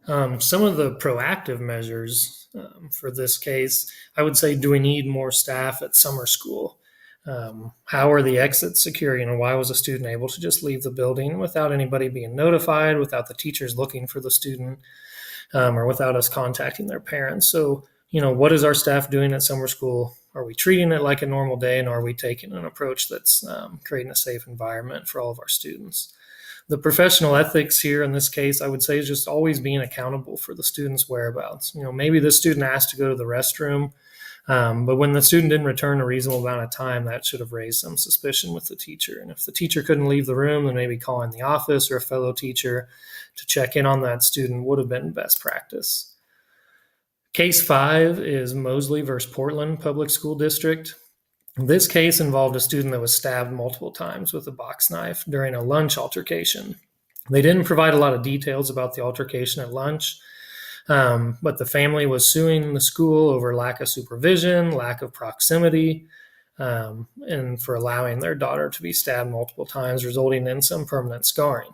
Some of the proactive measures for this case, I would say, do we need more staff at summer school? How are the exits secure? Why was a student able to just leave the building without anybody being notified, without the teachers looking for the student, or without us contacting their parents? So, what is our staff doing at summer school? Are we treating it like a normal day, and are we taking an approach that's creating a safe environment for all of our students? The professional ethics here in this case, I would say, is just always being accountable for the student's whereabouts. Maybe the student asked to go to the restroom, but when the student didn't return a reasonable amount of time, that should have raised some suspicion with the teacher. And if the teacher couldn't leave the room, then maybe calling the office or a fellow teacher to check in on that student would have been best practice. Case 5 is Mosley versus Portland Public School District. This case involved a student that was stabbed multiple times with a box knife during a lunch altercation. They didn't provide a lot of details about the altercation at lunch, but the family was suing the school over lack of supervision, lack of proximity, and for allowing their daughter to be stabbed multiple times, resulting in some permanent scarring.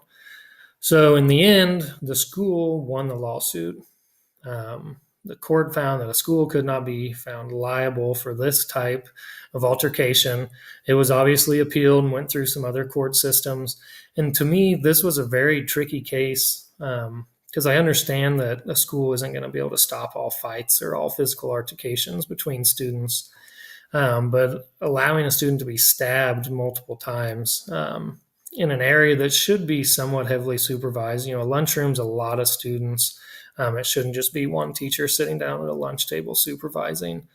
So in the end, the school won the lawsuit. The court found that a school could not be found liable for this type of altercation. It was obviously appealed and went through some other court systems. And to me, this was a very tricky case because I understand that a school isn't going to be able to stop all fights or all physical altercations between students. But allowing a student to be stabbed multiple times in an area that should be somewhat heavily supervised, a lunchroom's a lot of students. It shouldn't just be one teacher sitting down at a lunch table supervising.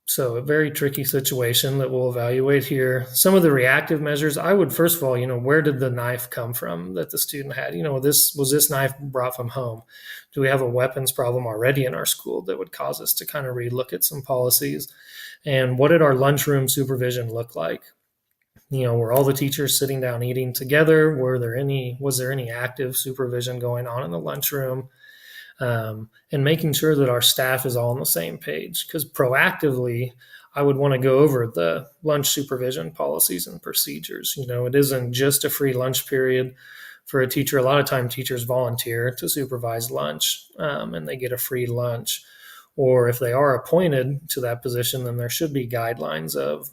So a very tricky situation that we'll evaluate here. Some of the reactive measures, I would first of all, where did the knife come from that the student had? Was this knife brought from home? Do we have a weapons problem already in our school that would cause us to kind of relook at some policies? And what did our lunchroom supervision look like? Were all the teachers sitting down eating together? Was there any active supervision going on in the lunchroom? And making sure that our staff is all on the same page. Because proactively, I would want to go over the lunch supervision policies and procedures. It isn't just a free lunch period for a teacher. A lot of time teachers volunteer to supervise lunch, and they get a free lunch. Or if they are appointed to that position, then there should be guidelines of,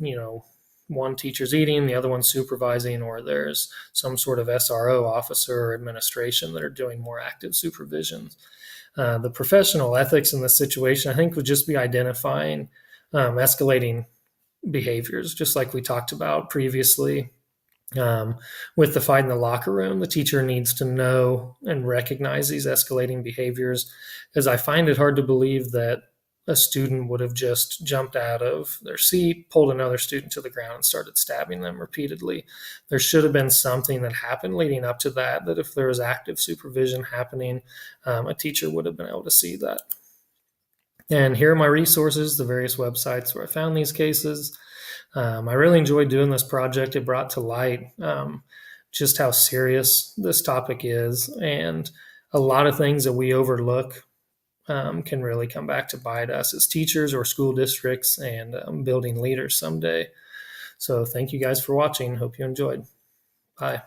one teacher's eating, the other one's supervising, or there's some sort of SRO officer or administration that are doing more active supervision. The professional ethics in this situation, I think, would just be identifying escalating behaviors, just like we talked about previously. With the fight in the locker room, the teacher needs to know and recognize these escalating behaviors, as I find it hard to believe that a student would have just jumped out of their seat, pulled another student to the ground, and started stabbing them repeatedly. There should have been something that happened leading up to that if there was active supervision happening, a teacher would have been able to see that. And here are my resources, the various websites where I found these cases. I really enjoyed doing this project. It brought to light just how serious this topic is, and a lot of things that we overlook can really come back to bite us as teachers or school districts and building leaders someday. So thank you guys for watching. Hope you enjoyed. Bye.